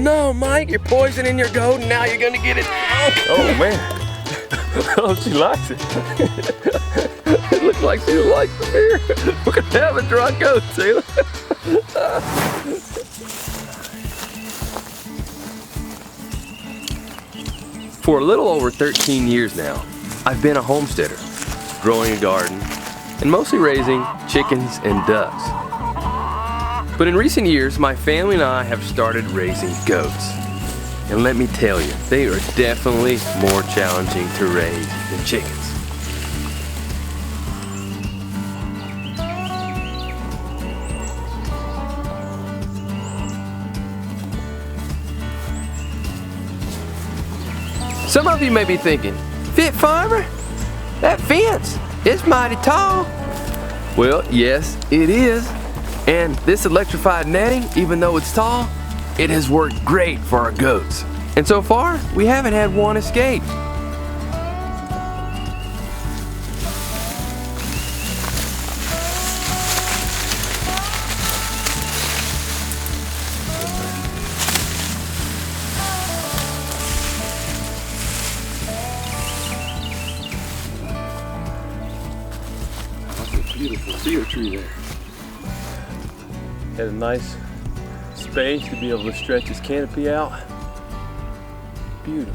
no, Mike, you're poisoning your goat and now you're gonna get it. Oh man. Oh, she likes it. It looks like she likes the beer. We're gonna have a dry goat, Taylor. For a little over 13 years now, I've been a homesteader, growing a garden, and mostly raising chickens and ducks. But in recent years, my family and I have started raising goats. And let me tell you, they are definitely more challenging to raise than chickens. Some of you may be thinking, FITFARMER? That fence is mighty tall. Well, yes, it is. And this electrified netting, even though it's tall, it has worked great for our goats. And so far, we haven't had one escape. Beautiful cedar tree there. Had a nice space to be able to stretch his canopy out. Beautiful.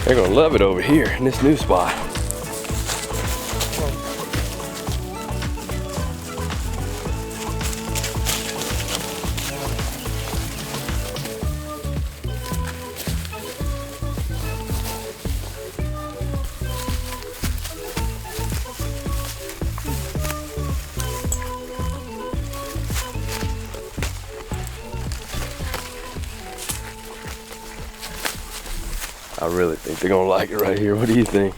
They're gonna love it over here in this new spot. I really think they're gonna like it right here. What do you think?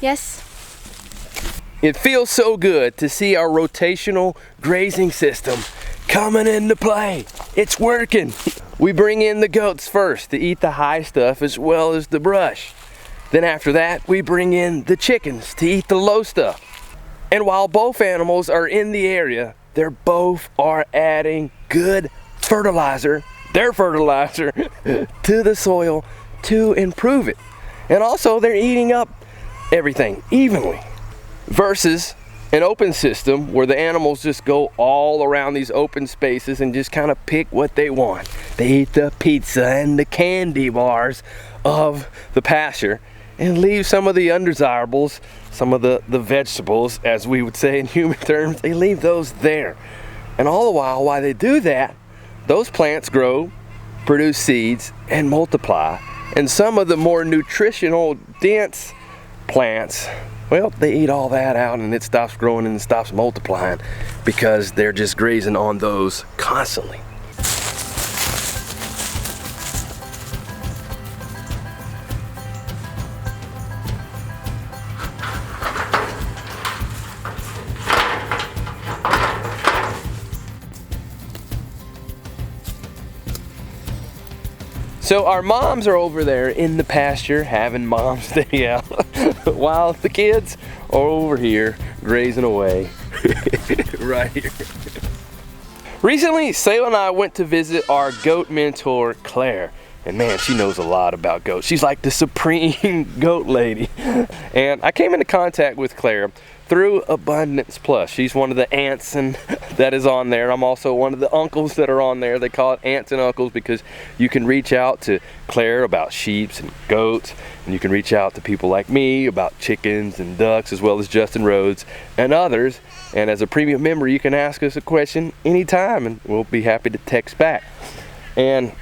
Yes. It feels so good to see our rotational grazing system coming into play. It's working. We bring in the goats first to eat the high stuff as well as the brush. Then after that, we bring in the chickens to eat the low stuff. And while both animals are in the area, they both are adding good fertilizer, their fertilizer, to the soil to improve it. And also they're eating up everything evenly versus an open system where the animals just go all around these open spaces and just kind of pick what they want. They eat the pizza and the candy bars of the pasture and leave some of the undesirables, some of the vegetables, as we would say in human terms, they leave those there. And all the while they do that, those plants grow, produce seeds, and multiply. And some of the more nutritional dense plants, well, they eat all that out and it stops growing and it stops multiplying because they're just grazing on those constantly. So our moms are over there in the pasture having mom's day out while the kids are over here grazing away right here. Recently, Sayla and I went to visit our goat mentor, Claire. And man, she knows a lot about goats. She's like the supreme goat lady. And I came into contact with Claire through Abundance Plus. She's one of the aunts and that is on there. I'm also one of the uncles that are on there. They call it aunts and uncles because you can reach out to Claire about sheep and goats, and you can reach out to people like me about chickens and ducks, as well as Justin Rhodes and others. And as a premium member, you can ask us a question anytime and we'll be happy to text back. And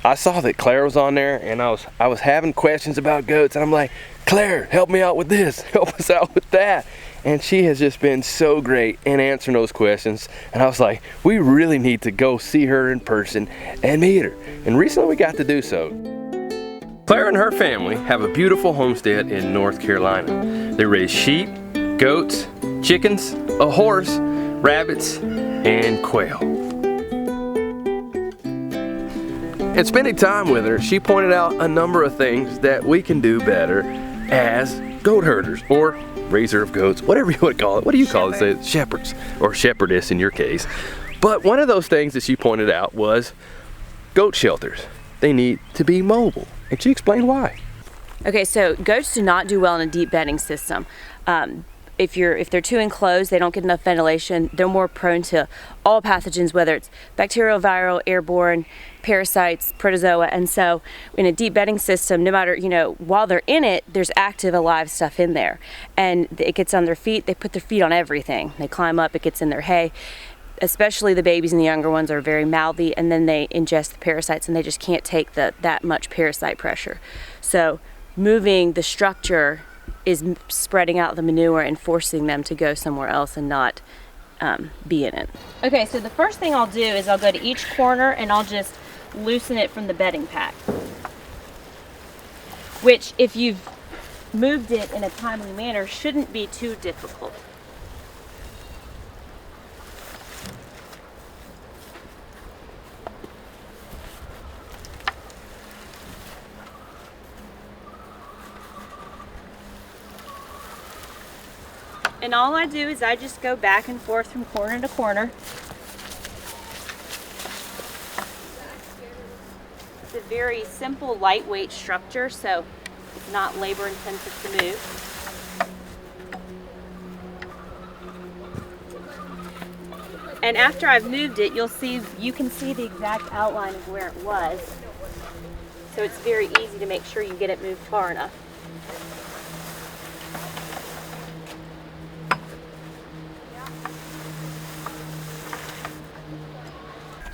I saw that Claire was on there, and I was having questions about goats, and I'm like, Claire, help me out with this, help us out with that. And she has just been so great in answering those questions. And I was like, we really need to go see her in person and meet her. And recently we got to do so. Claire and her family have a beautiful homestead in North Carolina. They raise sheep, goats, chickens, a horse, rabbits, and quail. And spending time with her, she pointed out a number of things that we can do better as goat herders or raiser of goats, whatever you would call it. What do you call it? Say shepherds or shepherdess in your case. But one of those things that she pointed out was goat shelters. They need to be mobile. And she explained why. Okay, so goats do not do well in a deep bedding system. If they're too enclosed, they don't get enough ventilation, they're more prone to all pathogens, whether it's bacterial, viral, airborne, parasites, protozoa. And so in a deep bedding system, no matter, while they're in it, there's active, alive stuff in there. And it gets on their feet, they put their feet on everything. They climb up, it gets in their hay. Especially the babies and the younger ones are very mouthy, and then they ingest the parasites and they just can't take that much parasite pressure. So moving the structure is spreading out the manure and forcing them to go somewhere else and not be in it. Okay, so the first thing I'll do is I'll go to each corner and I'll just loosen it from the bedding pack. Which, if you've moved it in a timely manner, shouldn't be too difficult. And all I do is I just go back and forth from corner to corner. It's a very simple, lightweight structure, so it's not labor intensive to move. And after I've moved it, you can see the exact outline of where it was. So it's very easy to make sure you get it moved far enough.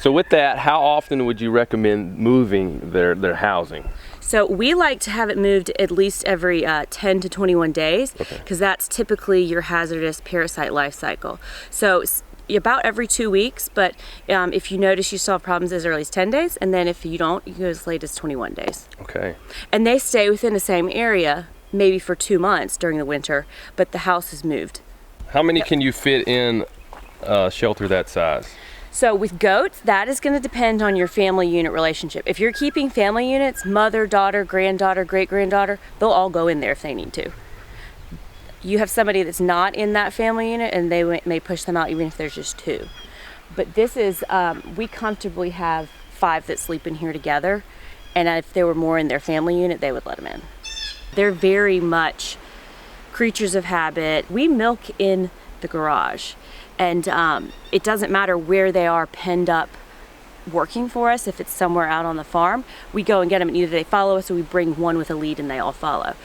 So with that, how often would you recommend moving their housing? So we like to have it moved at least every 10 to 21 days, because that's typically your hazardous parasite life cycle. So about every 2 weeks, but if you notice you still have problems as early as 10 days, and then if you don't, you go as late as 21 days. Okay. And they stay within the same area, maybe for 2 months during the winter, but the house is moved. How many can you fit in a shelter that size? So with goats, that is going to depend on your family unit relationship. If you're keeping family units, mother, daughter, granddaughter, great-granddaughter, they'll all go in there if they need to. You have somebody that's not in that family unit and they may push them out even if there's just 2. But this is, we comfortably have 5 that sleep in here together, and if there were more in their family unit, they would let them in. They're very much creatures of habit. We milk in the garage. And it doesn't matter where they are penned up working for us. If it's somewhere out on the farm, we go and get them, and either they follow us or we bring one with a lead and they all follow.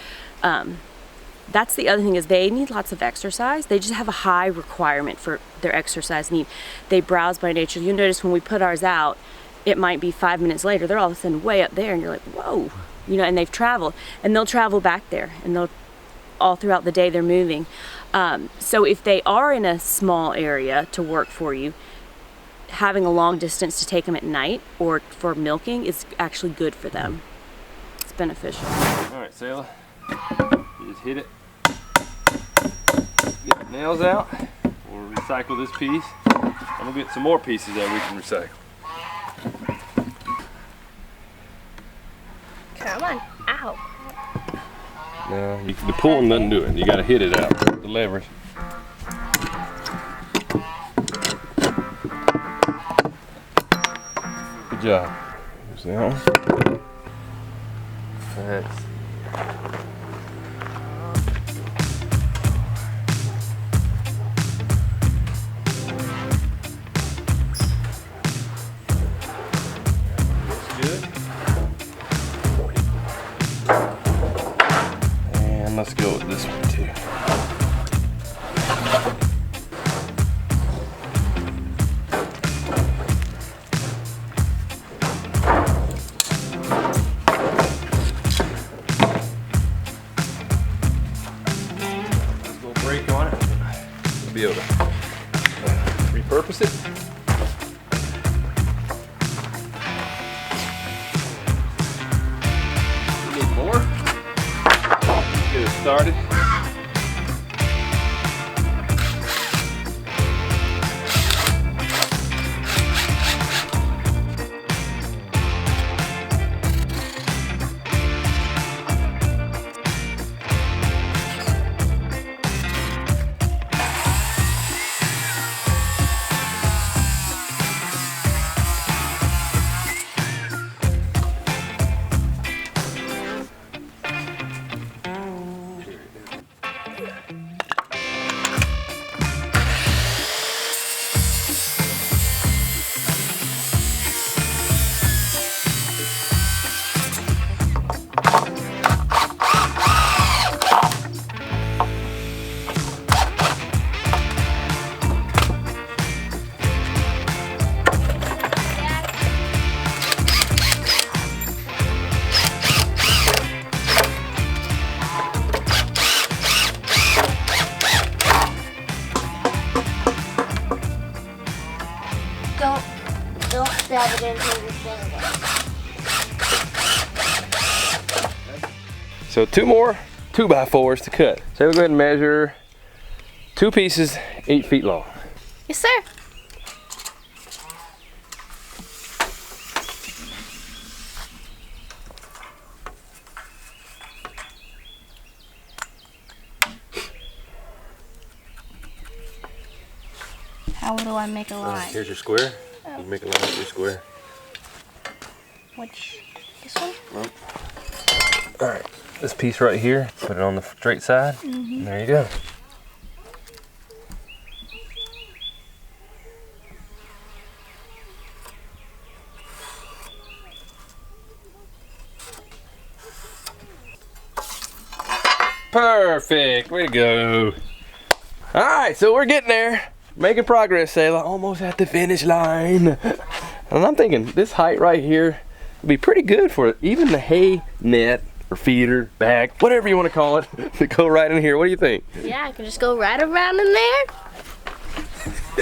That's the other thing, is they need lots of exercise. They just have a high requirement for their exercise need. They browse by nature. You'll notice when we put ours out, it might be 5 minutes later, they're all of a sudden way up there and you're like, whoa, and they've traveled, and they'll travel back there, and they'll all throughout the day they're moving. So if they are in a small area to work for you, having a long distance to take them at night or for milking is actually good for them. It's beneficial. All right, Sayla, you just hit it, get the nails out, we'll recycle this piece, and we'll get some more pieces that we can recycle. Come on, ow. No, the pulling doesn't do it. You got to hit it out, the levers. job. Here's that one. Thanks. And let's go with this one too. Break on it. We'll be able to repurpose it. A little more. Get it started. Don't stab it into the finger. So 2 more 2x4s to cut. So we'll go ahead and measure 2 pieces 8 feet long. Yes, sir. How do I make a line? Here's your square. You make a line with your square. Which? This one? All right, this piece right here, put it on the straight side. And there you go. Perfect, way to go. All right, so we're getting there. Making progress, Sailor. Almost at the finish line. And I'm thinking this height right here would be pretty good for even the hay net or feeder, bag, whatever you want to call it, to go right in here. What do you think? Yeah, I can just go right around in there.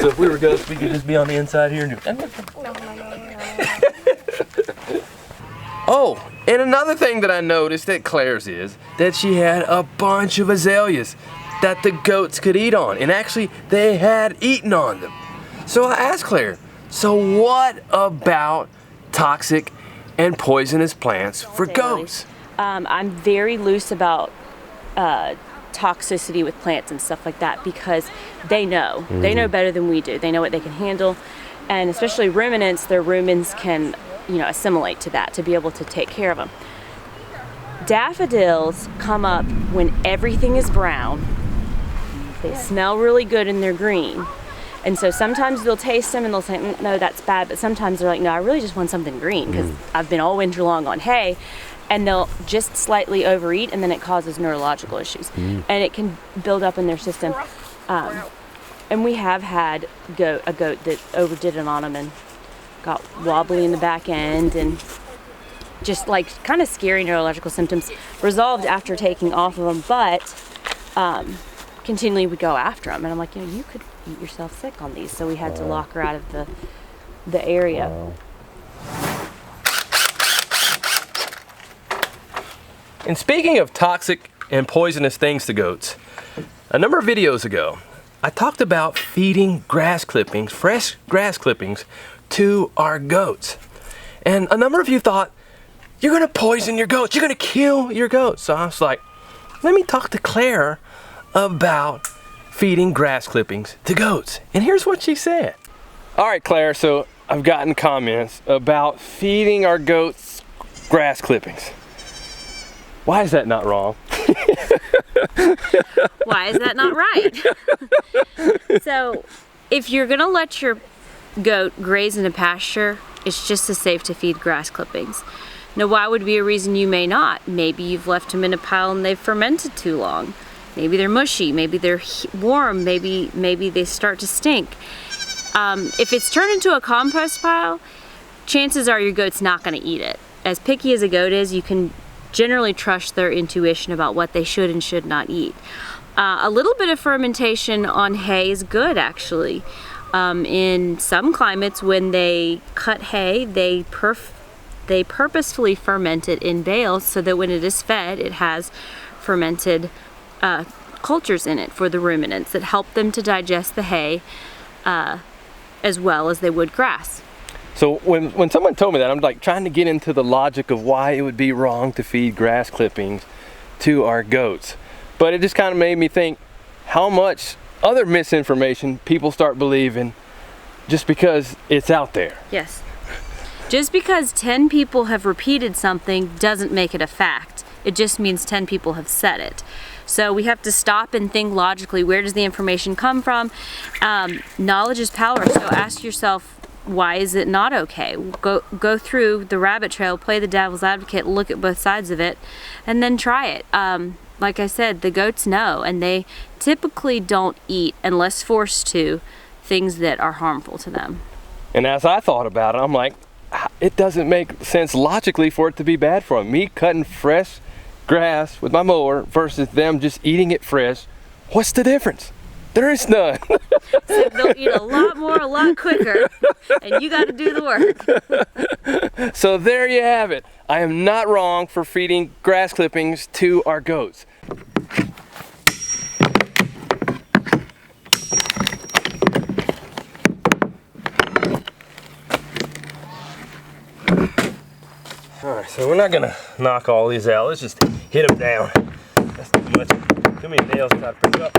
So if we were ghosts, we could just be on the inside here and do. Oh, and another thing that I noticed at Claire's is that she had a bunch of azaleas that the goats could eat on, and actually they had eaten on them. So I asked Claire, so what about toxic and poisonous plants for goats? I'm very loose about toxicity with plants and stuff like that because they know. They know better than we do. They know what they can handle, and especially ruminants, their rumens can, assimilate to that to be able to take care of them. Daffodils come up when everything is brown. They smell really good and they're green. And so sometimes they'll taste them and they'll say, no, that's bad. But sometimes they're like, no, I really just want something green because I've been all winter long on hay. And they'll just slightly overeat and then it causes neurological issues. And it can build up in their system. And we have had a goat that overdid it on them and got wobbly in the back end and just like kind of scary neurological symptoms resolved after taking off of them. But continually would go after them, and I'm like, you could eat yourself sick on these, so we had to lock her out of the area. And speaking of toxic and poisonous things to goats, a number of videos ago, I talked about feeding grass clippings, fresh grass clippings, to our goats. And a number of you thought, you're gonna poison your goats, you're gonna kill your goats. So I was like, let me talk to Claire about feeding grass clippings to goats. And here's what she said. All right, Claire, so I've gotten comments about feeding our goats grass clippings. Why is that not wrong? Why is that not right? So, if you're gonna let your goat graze in a pasture, it's just as safe to feed grass clippings. Now, why would be a reason you may not? Maybe you've left them in a pile and they've fermented too long. Maybe they're mushy, maybe they're warm, maybe they start to stink. If it's turned into a compost pile, chances are your goat's not gonna eat it. As picky as a goat is, you can generally trust their intuition about what they should and should not eat. A little bit of fermentation on hay is good, actually. In some climates, when they cut hay, they purposefully ferment it in bales so that when it is fed, it has fermented cultures in it for the ruminants that help them to digest the hay as well as they would grass. So when someone told me that, I'm like trying to get into the logic of why it would be wrong to feed grass clippings to our goats. But it just kind of made me think how much other misinformation people start believing just because it's out there. Yes. Just because 10 people have repeated something doesn't make it a fact. It just means 10 people have said it. So we have to stop and think logically, where does the information come from? Knowledge is power, so ask yourself, why is it not okay? Go through the rabbit trail, play the devil's advocate, look at both sides of it, and then try it. Like I said, the goats know, and they typically don't eat, unless forced to, things that are harmful to them. And as I thought about it, I'm like, it doesn't make sense logically for it to be bad for them. Me cutting fresh grass with my mower versus them just eating it fresh, what's the difference? There is none. So they'll eat a lot more, a lot quicker, and you got to do the work. So there you have it. I am not wrong for feeding grass clippings to our goats. Alright, so we're not gonna knock all these out. Let's just hit them down. That's too much. Too many nails to try to pick up.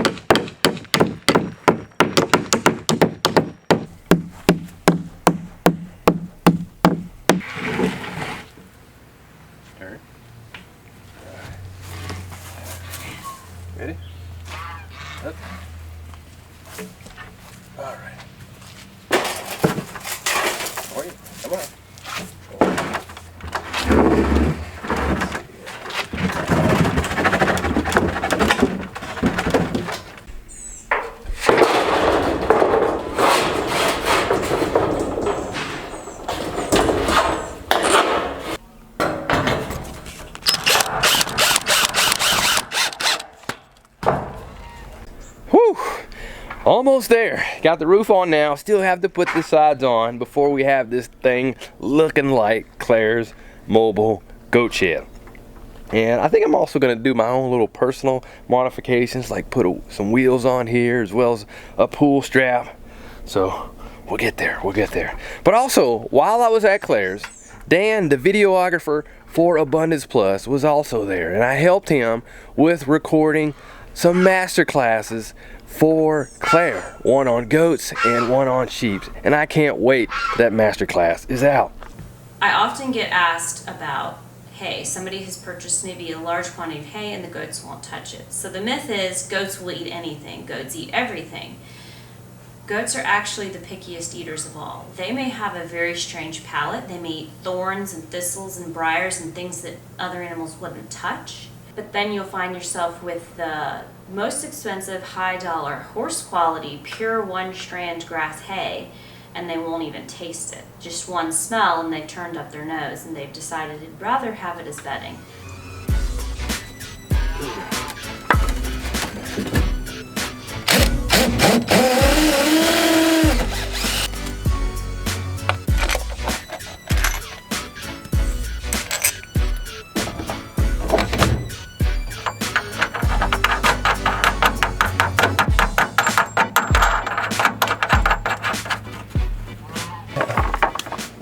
Ready? Up. All right. Are you? Come on. Almost there. Got the roof on now. Still have to put the sides on before we have this thing looking like Claire's mobile goat shed. And I think I'm also going to do my own little personal modifications, like put some wheels on here as well as a pull strap. So we'll get there. We'll get there. But also, while I was at Claire's, Dan, the videographer for Abundance Plus, was also there, and I helped him with recording some master classes for Claire, one on goats and one on sheep, and I can't wait till that master class is out. I often get asked about hay. Somebody has purchased maybe a large quantity of hay and the goats won't touch it. So the myth is goats will eat anything, goats eat everything. Goats are actually the pickiest eaters of all. They may have a very strange palate. They may eat thorns and thistles and briars and things that other animals wouldn't touch. But then you'll find yourself with the most expensive, high dollar, horse quality, pure one strand grass hay, and they won't even taste it. Just one smell and they've turned up their nose and they've decided they'd rather have it as bedding.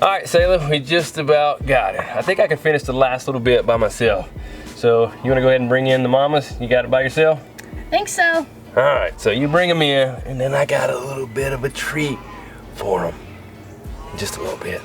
All right, Sailor, we just about got it. I think I can finish the last little bit by myself. So you wanna go ahead and bring in the mamas? You got it by yourself? Think so. All right, so you bring them in, and then I got a little bit of a treat for them. just a little bit.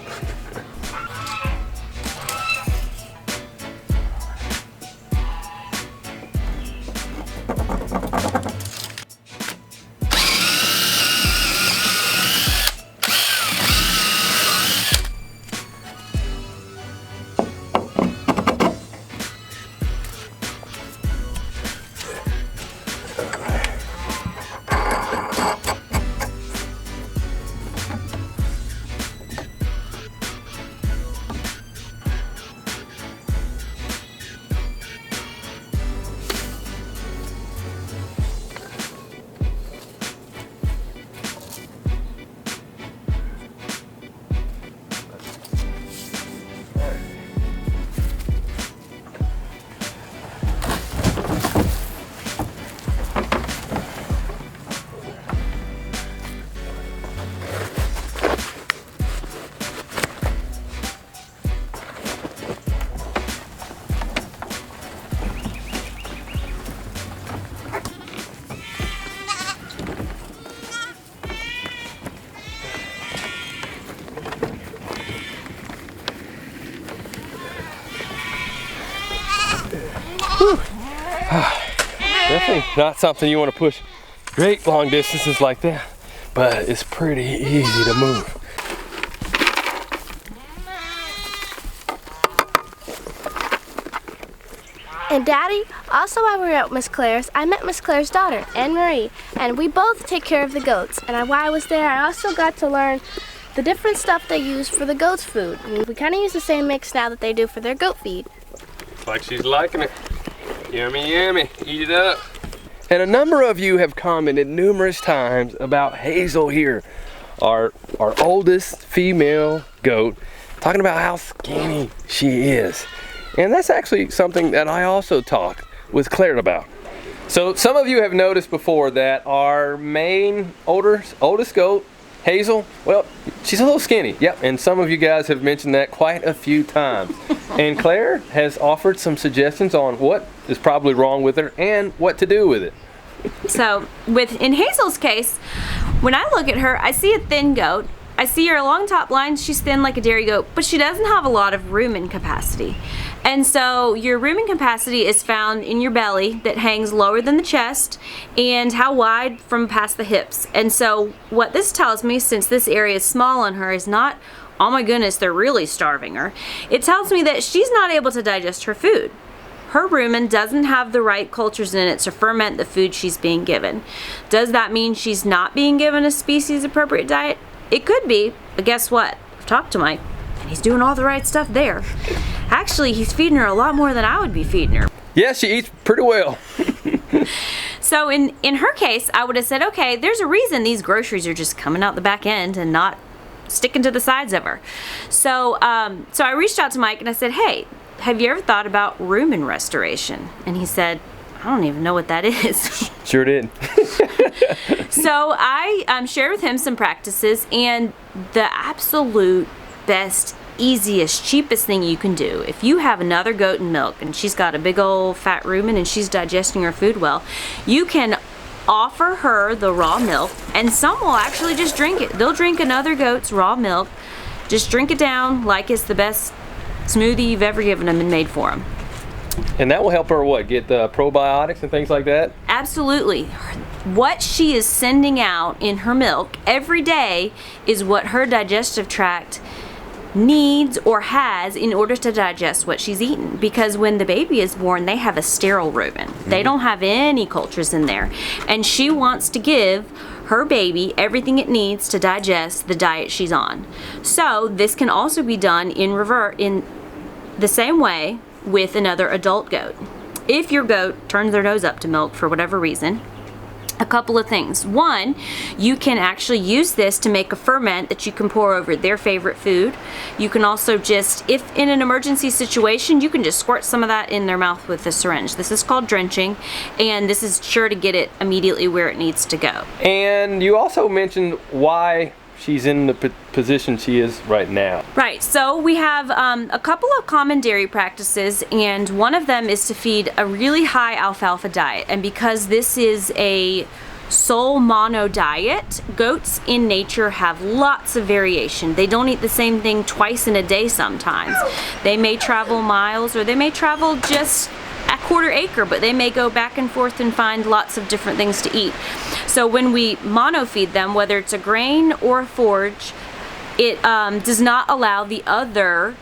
Definitely not something you want to push great long distances like that, but it's pretty easy to move. And Daddy, also while we were at Miss Claire's, I met Miss Claire's daughter, Anne Marie, and we both take care of the goats. And while I was there, I also got to learn the different stuff they use for the goats' food. And we kind of use the same mix now that they do for their goat feed. Looks like she's liking it. Yummy, yummy. Eat it up. And a number of you have commented numerous times about Hazel here, our oldest female goat, talking about how skinny she is. And that's actually something that I also talked with Claire about. So some of you have noticed before that our main oldest goat, Hazel, well, she's a little skinny. Yep, and some of you guys have mentioned that quite a few times. And Claire has offered some suggestions on what is probably wrong with her and what to do with it. So in Hazel's case, when I look at her, I see a thin goat. I see her along top lines, she's thin like a dairy goat, but she doesn't have a lot of rumen capacity. And so your rumen capacity is found in your belly that hangs lower than the chest and how wide from past the hips. And so what this tells me, since this area is small on her, is not, oh my goodness, they're really starving her. It tells me that she's not able to digest her food. Her rumen doesn't have the right cultures in it to ferment the food she's being given. Does that mean she's not being given a species appropriate diet? It could be, but guess what? I've talked to Mike, and he's doing all the right stuff there. Actually, he's feeding her a lot more than I would be feeding her. Yeah, she eats pretty well. So in her case, I would have said, okay, there's a reason these groceries are just coming out the back end and not sticking to the sides of her. So I reached out to Mike and I said, hey, have you ever thought about rumen restoration? And he said, I don't even know what that is. Sure did. So I shared with him some practices, and the absolute best, easiest, cheapest thing you can do, if you have another goat in milk and she's got a big old fat rumen and she's digesting her food well, you can offer her the raw milk, and some will actually just drink it. They'll drink another goat's raw milk, just drink it down like it's the best smoothie you've ever given them and made for them. And that will help her what, get probiotics and things like that? Absolutely. What she is sending out in her milk every day is what her digestive tract needs or has in order to digest what she's eaten. Because when the baby is born, they have a sterile rumen. They don't have any cultures in there. And she wants to give her baby everything it needs to digest the diet she's on. So this can also be done in the same way with another adult goat. If your goat turns their nose up to milk for whatever reason, a couple of things. One, you can actually use this to make a ferment that you can pour over their favorite food. You can also just, if in an emergency situation, you can just squirt some of that in their mouth with a syringe. This is called drenching, and this is sure to get it immediately where it needs to go. And you also mentioned why she's in the position she is right now. Right, so we have a couple of common dairy practices, and one of them is to feed a really high alfalfa diet. And because this is a sole mono diet, goats in nature have lots of variation. They don't eat the same thing twice in a day sometimes. They may travel miles, or they may travel just a quarter acre, but they may go back and forth and find lots of different things to eat. So when we mono feed them, whether it's a grain or a forage, it does not allow the other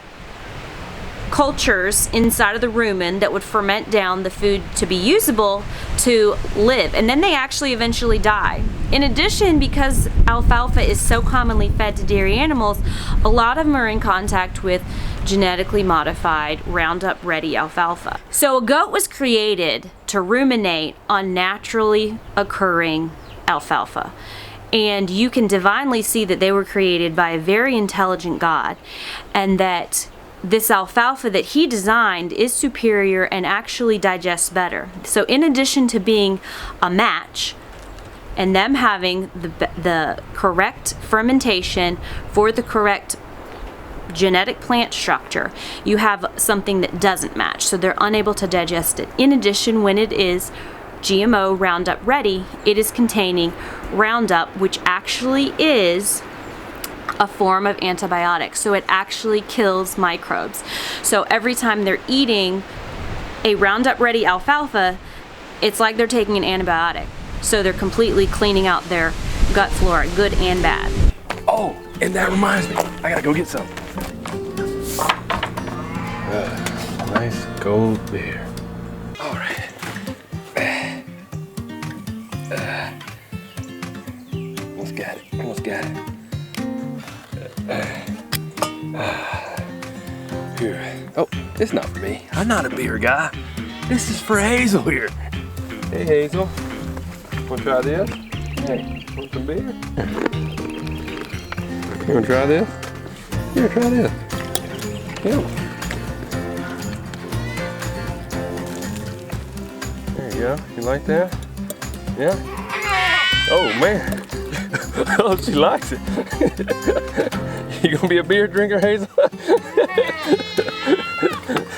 cultures inside of the rumen that would ferment down the food to be usable to live, and then they actually eventually die. In addition, because alfalfa is so commonly fed to dairy animals, a lot of them are in contact with genetically modified Roundup Ready alfalfa. So a goat was created to ruminate on naturally occurring alfalfa. And you can divinely see that they were created by a very intelligent God, and that this alfalfa that he designed is superior and actually digests better. So in addition to being a match and them having the correct fermentation for the correct genetic plant structure, you have something that doesn't match, so they're unable to digest it. In addition, when it is GMO Roundup Ready, it is containing Roundup, which actually is a form of antibiotic, so it actually kills microbes. So every time they're eating a Roundup Ready alfalfa, it's like they're taking an antibiotic. So they're completely cleaning out their gut flora, good and bad. Oh, and that reminds me, I gotta go get some. Nice cold beer. All right. Almost got it, almost got it. Here. Oh, it's not for me. I'm not a beer guy. This is for Hazel here. Hey Hazel, wanna try this? Hey, want some beer? You wanna try this? Here, try this. Yeah. There you go. You like that? Yeah? Oh man. Oh, she likes it. You gonna be a beer drinker, Hazel?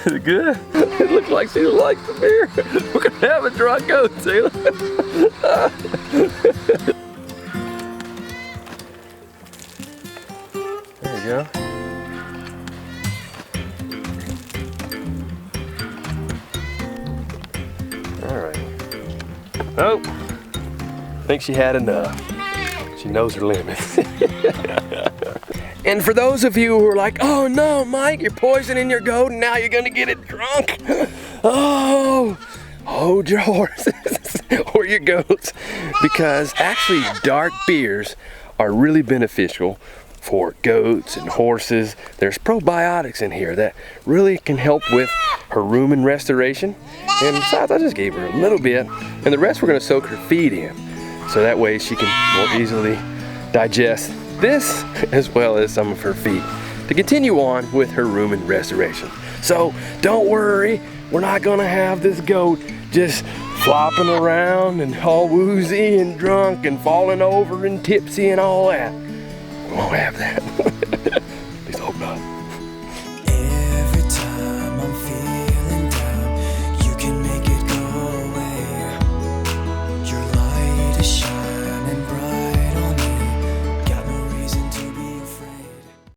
Is it good? It looks like she likes the beer. We're gonna have a dry goat, Hazel. There you go. All right. Oh, I think she had enough. She knows her limits. And for those of you who are like, oh no, Mike, you're poisoning your goat and now you're gonna get it drunk. Oh, hold your horses or your goats, because actually dark beers are really beneficial for goats and horses. There's probiotics in here that really can help with her rumen restoration. And besides, I just gave her a little bit, and the rest we're gonna soak her feed in. So that way she can more easily digest this as well as some of her feed to continue on with her rumen restoration. So don't worry, we're not gonna have this goat just flopping around and all woozy and drunk and falling over and tipsy and all that. We won't have that.